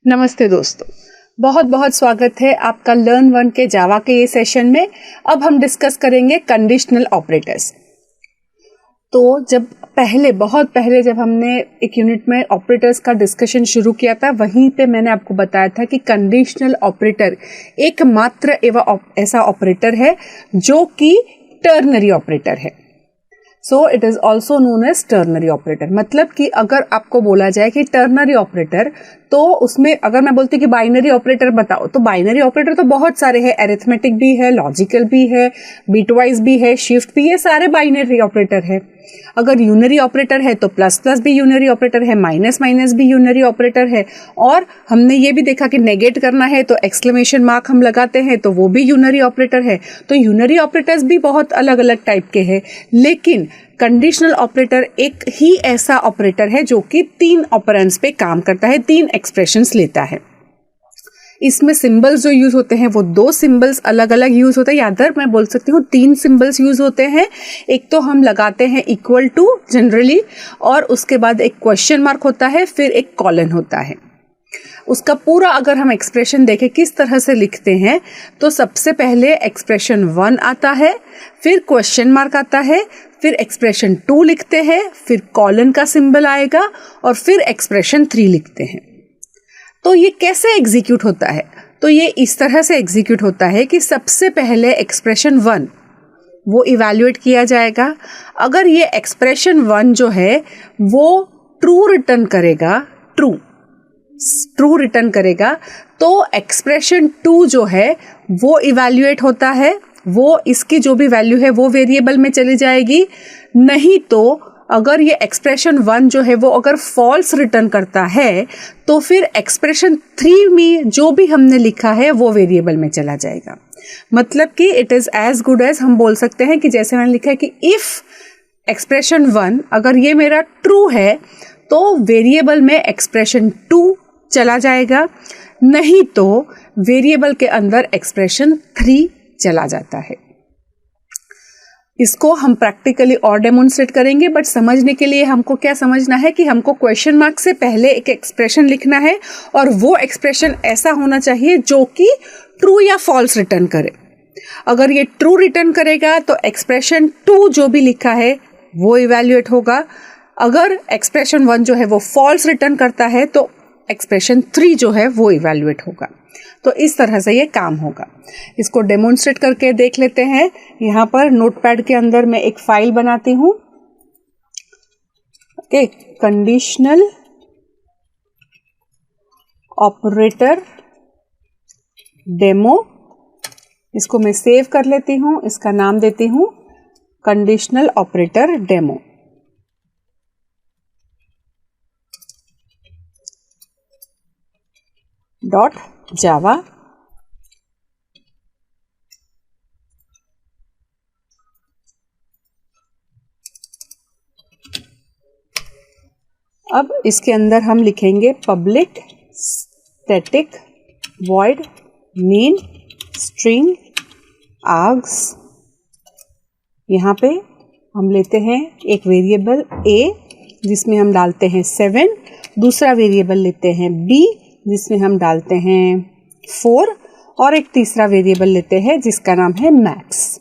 नमस्ते दोस्तों, बहुत बहुत स्वागत है आपका लर्न वन के जावा के ये सेशन में। अब हम डिस्कस करेंगे कंडीशनल ऑपरेटर्स। तो बहुत पहले जब हमने एक यूनिट में ऑपरेटर्स का डिस्कशन शुरू किया था, वहीं पे मैंने आपको बताया था कि कंडीशनल ऑपरेटर एकमात्र एवं ऐसा ऑपरेटर है जो कि टर्नरी ऑपरेटर है। So it is also known as ternary operator. मतलब कि अगर आपको बोला जाए कि टर्नरी ऑपरेटर, तो उसमें अगर मैं बोलती कि बाइनरी ऑपरेटर बताओ, तो बाइनरी ऑपरेटर तो बहुत सारे हैं। अरिथमेटिक भी है, लॉजिकल भी है, बिटवाइज भी है, शिफ्ट भी है, सारे बाइनरी ऑपरेटर है। अगर यूनरी ऑपरेटर है तो प्लस प्लस भी यूनरी ऑपरेटर है, माइनस माइनस भी यूनरी ऑपरेटर है। और हमने ये भी देखा कि नेगेट करना है तो एक्सक्लेमेशन मार्क हम लगाते हैं, तो वो भी यूनरी ऑपरेटर है। तो यूनरी ऑपरेटर्स भी बहुत अलग अलग टाइप के हैं, लेकिन कंडीशनल ऑपरेटर एक ही ऐसा ऑपरेटर है जो कि 3 ऑपरेंड्स पे काम करता है, 3 एक्सप्रेशंस लेता है। इसमें सिंबल्स जो यूज होते हैं वो 2 सिंबल्स अलग अलग यूज होते हैं, या अदर मैं बोल सकती हूँ 3 सिंबल्स यूज होते हैं। एक तो हम लगाते हैं इक्वल टू जनरली, और उसके बाद एक क्वेश्चन मार्क होता है, फिर एक कॉलन होता है। उसका पूरा अगर हम एक्सप्रेशन देखें किस तरह से लिखते हैं, तो सबसे पहले एक्सप्रेशन 1 आता है, फिर क्वेश्चन मार्क आता है, फिर एक्सप्रेशन 2 लिखते हैं, फिर कॉलन का सिंबल आएगा, और फिर एक्सप्रेशन 3 लिखते हैं। तो ये कैसे एग्जीक्यूट होता है? तो ये इस तरह से एग्जीक्यूट होता है कि सबसे पहले एक्सप्रेशन 1 वो इवैल्यूएट किया जाएगा। अगर ये एक्सप्रेशन 1 जो है वो ट्रू रिटर्न करेगा, ट्रू रिटर्न करेगा, तो एक्सप्रेशन 2 जो है वो इवैल्यूएट होता है। वो इसकी जो भी वैल्यू है वो वेरिएबल में चली जाएगी। नहीं तो अगर ये एक्सप्रेशन 1 जो है वो अगर फॉल्स रिटर्न करता है, तो फिर एक्सप्रेशन 3 में जो भी हमने लिखा है वो वेरिएबल में चला जाएगा। मतलब कि it is as good as हम बोल सकते हैं कि जैसे मैंने लिखा है कि इफ एक्सप्रेशन 1 अगर ये मेरा ट्रू है तो वेरिएबल में एक्सप्रेशन 2 चला जाएगा, नहीं तो वेरिएबल के अंदर एक्सप्रेशन 3 चला जाता है। इसको हम प्रैक्टिकली और डेमोन्स्ट्रेट करेंगे, बट समझने के लिए हमको क्या समझना है कि हमको क्वेश्चन मार्क से पहले एक एक्सप्रेशन लिखना है, और वो एक्सप्रेशन ऐसा होना चाहिए जो कि ट्रू या फॉल्स रिटर्न करे। अगर ये ट्रू रिटर्न करेगा तो एक्सप्रेशन 2 जो भी लिखा है वो इवैल्यूएट होगा। अगर एक्सप्रेशन 1 जो है वो फॉल्स रिटर्न करता है तो एक्सप्रेशन 3 जो है वो इवैल्यूएट होगा। तो इस तरह से ये काम होगा। इसको डेमोन्स्ट्रेट करके देख लेते हैं। यहाँ पर नोटपैड के अंदर मैं एक फाइल बनाती हूँ। ओके, कंडीशनल ऑपरेटर डेमो, इसको मैं सेव कर लेती हूँ। इसका नाम देती हूँ कंडीशनल ऑपरेटर डेमो। .java। अब इसके अंदर हम लिखेंगे public static void main string args. यहाँ पे हम लेते हैं एक वेरिएबल a जिसमें हम डालते हैं 7, दूसरा वेरिएबल लेते हैं b जिसमें हम डालते हैं 4, और एक तीसरा वेरिएबल लेते हैं जिसका नाम है मैक्स।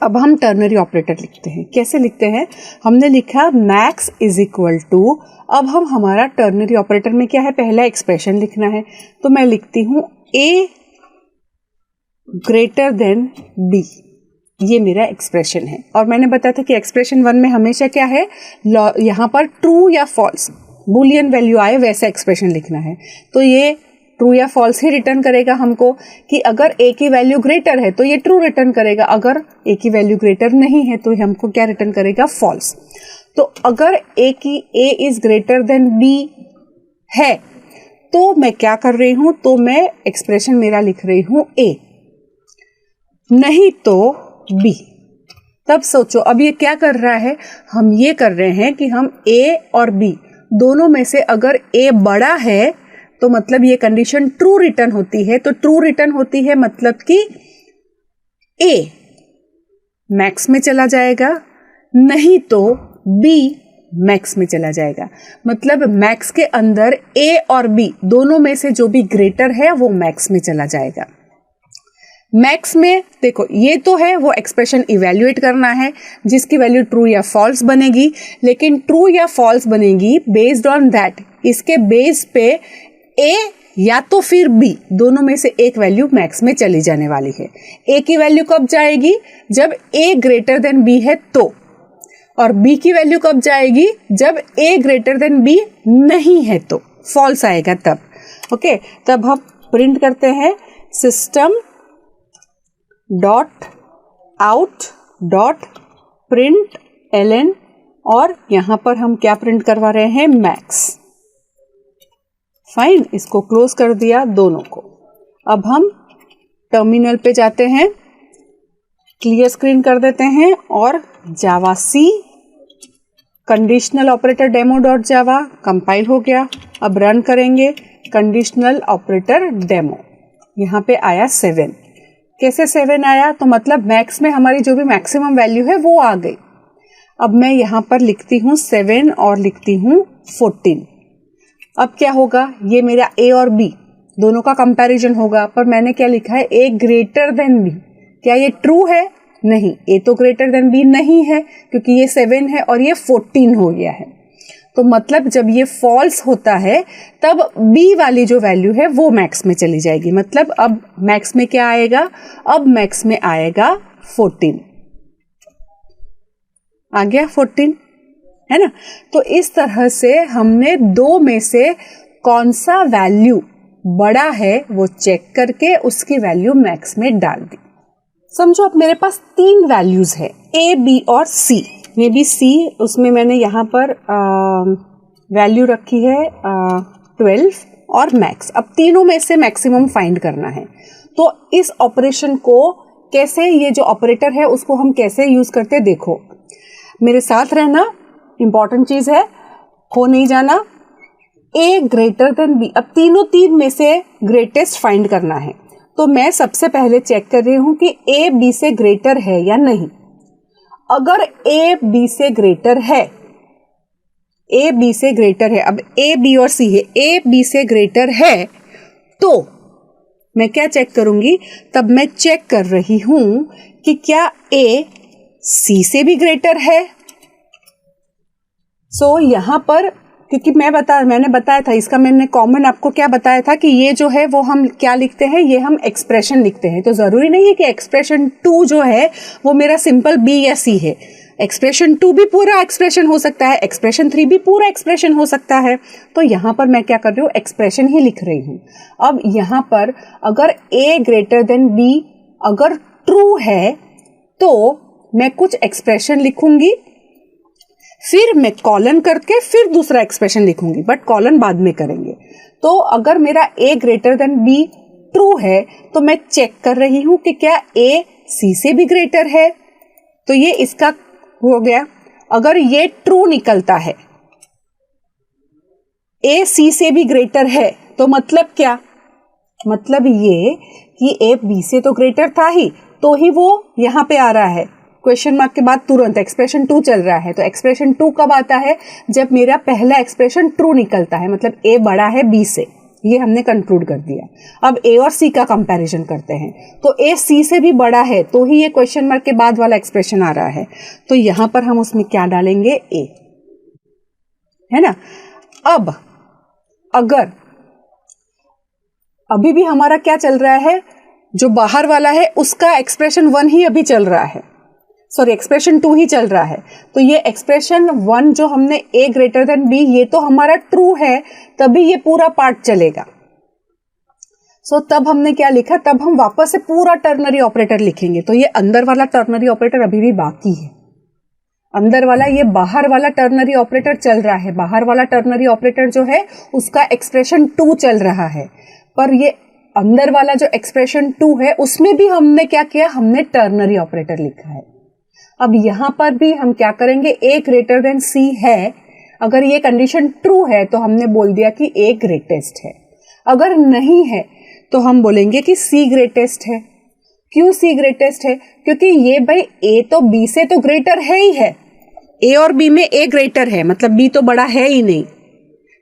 अब हम टर्नरी ऑपरेटर लिखते हैं। कैसे लिखते हैं? हमने लिखा मैक्स इज इक्वल टू, अब हमारा टर्नरी ऑपरेटर में क्या है, पहला एक्सप्रेशन लिखना है। तो मैं लिखती हूँ a ग्रेटर देन b, ये मेरा एक्सप्रेशन है। और मैंने बताया था कि एक्सप्रेशन 1 में हमेशा क्या है, यहाँ पर ट्रू या फॉल्स बूलियन वैल्यू आए वैसा एक्सप्रेशन लिखना है। तो ये ट्रू या फॉल्स ही रिटर्न करेगा हमको, कि अगर a की वैल्यू ग्रेटर है तो ये ट्रू रिटर्न करेगा, अगर a की वैल्यू ग्रेटर नहीं है तो हमको क्या रिटर्न करेगा, फॉल्स। तो अगर a is greater than b है तो मैं क्या कर रही हूं, तो मैं एक्सप्रेशन मेरा लिख रही हूं a, नहीं तो b। तब सोचो अब ये क्या कर रहा है, हम ये कर रहे हैं कि हम a और b दोनों में से अगर a बड़ा है तो मतलब ये कंडीशन ट्रू रिटर्न होती है। तो ट्रू रिटर्न होती है मतलब कि a मैक्स में चला जाएगा, नहीं तो b मैक्स में चला जाएगा। मतलब मैक्स के अंदर ए और बी दोनों में से जो भी ग्रेटर है वो मैक्स में चला जाएगा। मैक्स में देखो ये तो है वो एक्सप्रेशन इवैल्यूएट करना है जिसकी वैल्यू ट्रू या फॉल्स बनेगी, लेकिन ट्रू या फॉल्स बनेगी बेस्ड ऑन दैट, इसके बेस पे ए या तो फिर बी दोनों में से एक वैल्यू मैक्स में चली जाने वाली है। ए की वैल्यू कब जाएगी? जब ए ग्रेटर देन बी है तो, और बी की वैल्यू कब जाएगी? जब ए ग्रेटर देन बी नहीं है तो, फॉल्स आएगा तब। ओके, तब हम प्रिंट करते हैं system dot out dot print LN, और यहां पर हम क्या प्रिंट करवा रहे हैं? मैक्स। फाइन, इसको क्लोज कर दिया दोनों को। अब हम टर्मिनल पे जाते हैं, क्लियर स्क्रीन कर देते हैं और Java C conditional operator demo dot Java compile हो गया। अब रन करेंगे कंडीशनल ऑपरेटर डेमो। यहाँ पे आया 7। कैसे 7 आया? तो मतलब मैक्स में हमारी जो भी मैक्सिमम वैल्यू है वो आ गई। अब मैं यहाँ पर लिखती हूँ 7 और लिखती हूँ 14। अब क्या होगा? ये मेरा ए और बी दोनों का कंपैरिजन होगा, पर मैंने क्या लिखा है? ए ग्रेटर देन बी। क्या ये ट्रू है? नहीं, ए तो ग्रेटर देन बी नहीं है क्योंकि ये 7 है और ये 14 हो गया है। तो मतलब जब ये फॉल्स होता है तब बी वाली जो वैल्यू है वो मैक्स में चली जाएगी। मतलब अब मैक्स में क्या आएगा? अब मैक्स में आएगा 14। आ गया 14, है ना? तो इस तरह से हमने दो में से कौन सा वैल्यू बड़ा है वो चेक करके उसकी वैल्यू मैक्स में डाल दी। समझो अब मेरे पास 3 वैल्यूज है, ए बी और सी। मे बी सी, उसमें मैंने यहाँ पर वैल्यू रखी है 12 और मैक्स। अब तीनों में से मैक्सिमम फाइंड करना है। तो इस ऑपरेशन को कैसे, ये जो ऑपरेटर है उसको हम कैसे यूज करते हैं, देखो मेरे साथ रहना, इंपॉर्टेंट चीज है, खो नहीं जाना। ए ग्रेटर देन बी, अब तीनों 3 में से ग्रेटेस्ट फाइंड करना है। तो मैं सबसे पहले चेक कर रही हूं कि ए बी से ग्रेटर है या नहीं। अगर ए बी से ग्रेटर है, ए बी से ग्रेटर है, अब ए बी और सी है, ए बी से ग्रेटर है तो मैं क्या चेक करूंगी? तब मैं चेक कर रही हूं कि क्या ए सी से भी ग्रेटर है। सो यहां पर क्योंकि मैंने बताया था, इसका मैंने कॉमन आपको क्या बताया था कि ये जो है वो हम क्या लिखते हैं, ये हम एक्सप्रेशन लिखते हैं। तो जरूरी नहीं है कि एक्सप्रेशन 2 जो है वो मेरा सिंपल बी या सी है। एक्सप्रेशन 2 भी पूरा एक्सप्रेशन हो सकता है, एक्सप्रेशन 3 भी पूरा एक्सप्रेशन हो सकता है। तो यहाँ पर मैं क्या कर रही हूँ? एक्सप्रेशन ही लिख रही हूँ। अब यहाँ पर अगर ए ग्रेटर देन बी अगर ट्रू है तो मैं कुछ एक्सप्रेशन लिखूंगी, फिर मैं कॉलन करके फिर दूसरा एक्सप्रेशन लिखूंगी, बट कॉलन बाद में करेंगे। तो अगर मेरा ए ग्रेटर देन बी ट्रू है तो मैं चेक कर रही हूं कि क्या ए सी से भी ग्रेटर है। तो ये इसका हो गया। अगर ये ट्रू निकलता है, ए सी से भी ग्रेटर है, तो मतलब क्या? मतलब ये कि ए बी से तो ग्रेटर था ही, तो ही वो यहां पे आ रहा है। क्वेश्चन मार्क के बाद तुरंत एक्सप्रेशन 2 चल रहा है। तो एक्सप्रेशन 2 कब आता है? जब मेरा पहला एक्सप्रेशन ट्रू निकलता है, मतलब ए बड़ा है बी से। ये हमने कंक्लूड कर दिया। अब ए और सी का कंपैरिजन करते हैं। तो ए सी से भी बड़ा है तो ही ये क्वेश्चन मार्क के बाद वाला एक्सप्रेशन आ रहा है। तो यहां पर हम उसमें क्या डालेंगे? ए, है ना? अब अगर अभी भी हमारा क्या चल रहा है, जो बाहर वाला है उसका एक्सप्रेशन 1 ही अभी चल रहा है, सॉरी एक्सप्रेशन 2 ही चल रहा है। तो ये एक्सप्रेशन 1 जो हमने ए ग्रेटर देन बी, ये तो हमारा ट्रू है, तभी ये पूरा पार्ट चलेगा। सो तब हमने क्या लिखा? तब हम वापस से पूरा टर्नरी ऑपरेटर लिखेंगे। तो ये अंदर वाला टर्नरी ऑपरेटर अभी भी बाकी है। अंदर वाला, ये बाहर वाला टर्नरी ऑपरेटर चल रहा है। बाहर वाला टर्नरी ऑपरेटर जो है उसका एक्सप्रेशन 2 चल रहा है, पर ये अंदर वाला जो एक्सप्रेशन 2 है उसमें भी हमने क्या किया? हमने टर्नरी ऑपरेटर लिखा है। अब यहां पर भी हम क्या करेंगे? ए ग्रेटर देन सी है, अगर ये कंडीशन ट्रू है तो हमने बोल दिया कि ए ग्रेटेस्ट है। अगर नहीं है तो हम बोलेंगे कि सी ग्रेटेस्ट है। क्यों सी ग्रेटेस्ट है? क्योंकि ये भाई ए तो बी से तो ग्रेटर है ही है, ए और बी में ए ग्रेटर है, मतलब बी तो बड़ा है ही नहीं,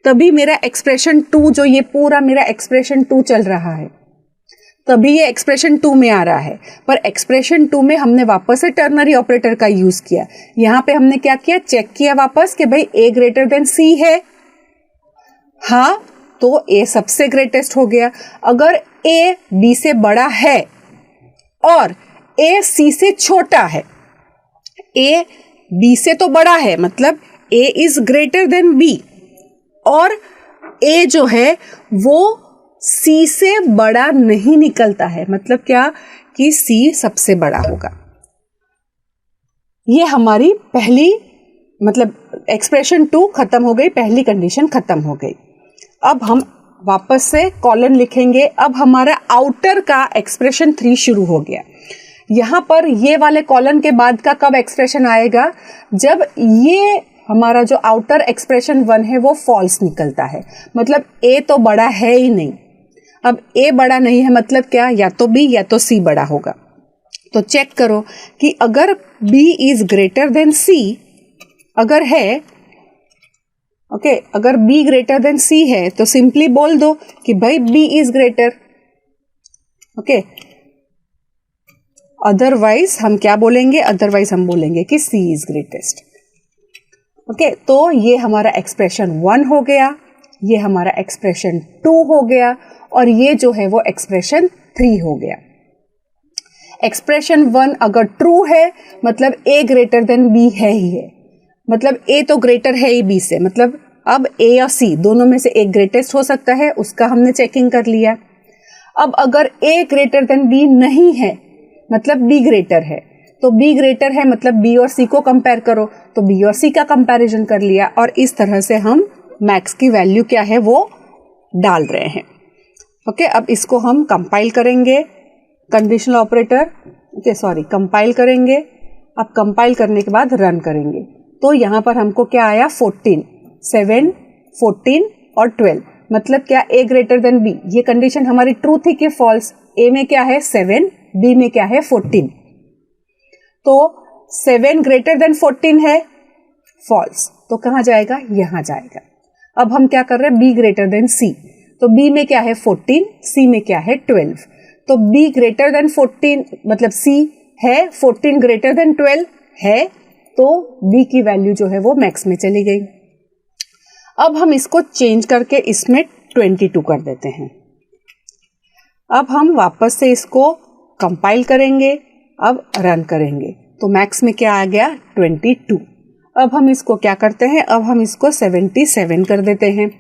तभी मेरा एक्सप्रेशन 2 जो ये पूरा मेरा एक्सप्रेशन 2 चल रहा है, तभी ये एक्सप्रेशन 2 में आ रहा है। पर एक्सप्रेशन 2 में हमने वापस से टर्नरी ऑपरेटर का यूज किया। यहाँ पे हमने क्या किया, चेक किया वापस कि भाई ए ग्रेटर देन सी है, हाँ तो ए सबसे ग्रेटेस्ट हो गया। अगर ए बी से बड़ा है और ए सी से छोटा है, ए बी से तो बड़ा है मतलब ए इज ग्रेटर देन बी, और ए जो है वो सी से बड़ा नहीं निकलता है, मतलब क्या कि सी सबसे बड़ा होगा। ये हमारी पहली मतलब एक्सप्रेशन 2 खत्म हो गई, पहली कंडीशन खत्म हो गई। अब हम वापस से कॉलन लिखेंगे। अब हमारा आउटर का एक्सप्रेशन 3 शुरू हो गया। यहाँ पर ये वाले कॉलन के बाद का कब एक्सप्रेशन आएगा, जब ये हमारा जो आउटर एक्सप्रेशन 1 है वो फॉल्स निकलता है, मतलब ए तो बड़ा है ही नहीं। अब ए बड़ा नहीं है मतलब क्या, या तो बी या तो सी बड़ा होगा। तो चेक करो कि अगर बी इज ग्रेटर देन सी अगर है, ओके, अगर बी ग्रेटर देन सी है तो सिंपली बोल दो कि भाई B is greater, okay. Otherwise हम क्या बोलेंगे, अदरवाइज हम बोलेंगे कि सी इज ग्रेटेस्ट, ओके। तो ये हमारा एक्सप्रेशन 1 हो गया, ये हमारा एक्सप्रेशन 2 हो गया, और ये जो है वो एक्सप्रेशन 3 हो गया। एक्सप्रेशन 1 अगर ट्रू है मतलब ए ग्रेटर देन बी है ही है, मतलब ए तो ग्रेटर है ही बी से, मतलब अब ए या सी दोनों में से एक ग्रेटेस्ट हो सकता है, उसका हमने चेकिंग कर लिया। अब अगर ए ग्रेटर देन बी नहीं है मतलब बी ग्रेटर है, तो बी ग्रेटर है मतलब बी और सी को कंपेयर करो, तो बी और सी का कंपैरिजन कर लिया, और इस तरह से हम मैक्स की वैल्यू क्या है वो डाल रहे हैं, ओके। अब इसको हम कंपाइल करेंगे, conditional operator, okay sorry, compile करेंगे। अब कंपाइल करने के बाद रन करेंगे, तो यहाँ पर हमको क्या आया, 14, 7, 14 और 12, मतलब क्या, ए ग्रेटर देन बी। ये कंडीशन हमारी ट्रू थी कि फॉल्स। ए में क्या है 7, बी में क्या है 14, तो 7 ग्रेटर देन 14 है, फॉल्स, तो कहाँ जाएगा, यहाँ जाएगा। अब हम क्या कर रहे हैं, बी ग्रेटर देन सी, तो बी में क्या है 14, सी में क्या है 12, तो बी ग्रेटर देन 14 मतलब सी है 14 ग्रेटर देन 12 है, तो बी की वैल्यू जो है वो मैक्स में चली गई। अब हम इसको चेंज करके इसमें 22 कर देते हैं। अब हम वापस से इसको कंपाइल करेंगे, अब रन करेंगे, तो मैक्स में क्या आ गया 22। अब हम इसको क्या करते हैं, अब हम इसको 77 कर देते हैं।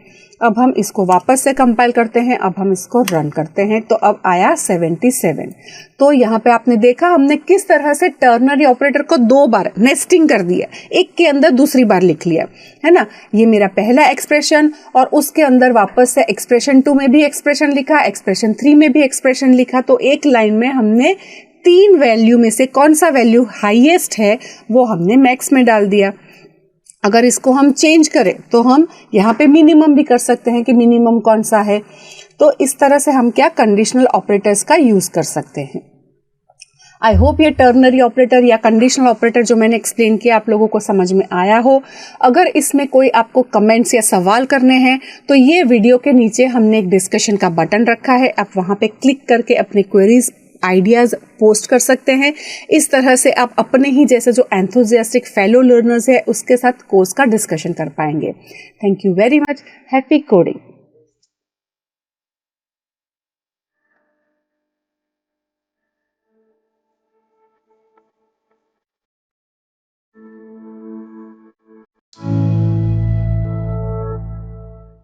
अब हम इसको वापस से कंपाइल करते हैं, अब हम इसको रन करते हैं, तो अब आया 77। तो यहाँ पे आपने देखा हमने किस तरह से टर्नरी ऑपरेटर को 2 बार नेस्टिंग कर दिया, एक के अंदर दूसरी बार लिख लिया, है ना। ये मेरा पहला एक्सप्रेशन, और उसके अंदर वापस से एक्सप्रेशन 2 में भी एक्सप्रेशन लिखा, एक्सप्रेशन 3 में भी एक्सप्रेशन लिखा। तो एक लाइन में हमने 3 वैल्यू में से कौन सा वैल्यू हाईएस्ट है वो हमने मैक्स में डाल दिया। अगर इसको हम चेंज करें तो हम यहाँ पे मिनिमम भी कर सकते हैं कि मिनिमम कौन सा है। तो इस तरह से हम क्या कंडीशनल ऑपरेटर्स का यूज कर सकते हैं। आई होप ये टर्नरी ऑपरेटर या कंडीशनल ऑपरेटर जो मैंने एक्सप्लेन किया आप लोगों को समझ में आया हो। अगर इसमें कोई आपको कमेंट्स या सवाल करने हैं तो ये वीडियो के नीचे हमने एक डिस्कशन का बटन रखा है, आप वहाँ पे क्लिक करके अपने क्वेरीज आइडियाज पोस्ट कर सकते हैं। इस तरह से आप अपने ही जैसे जो एंथुजियास्टिक फेलो लर्नर्स है उसके साथ कोर्स का डिस्कशन कर पाएंगे। Thank you very much. Happy coding.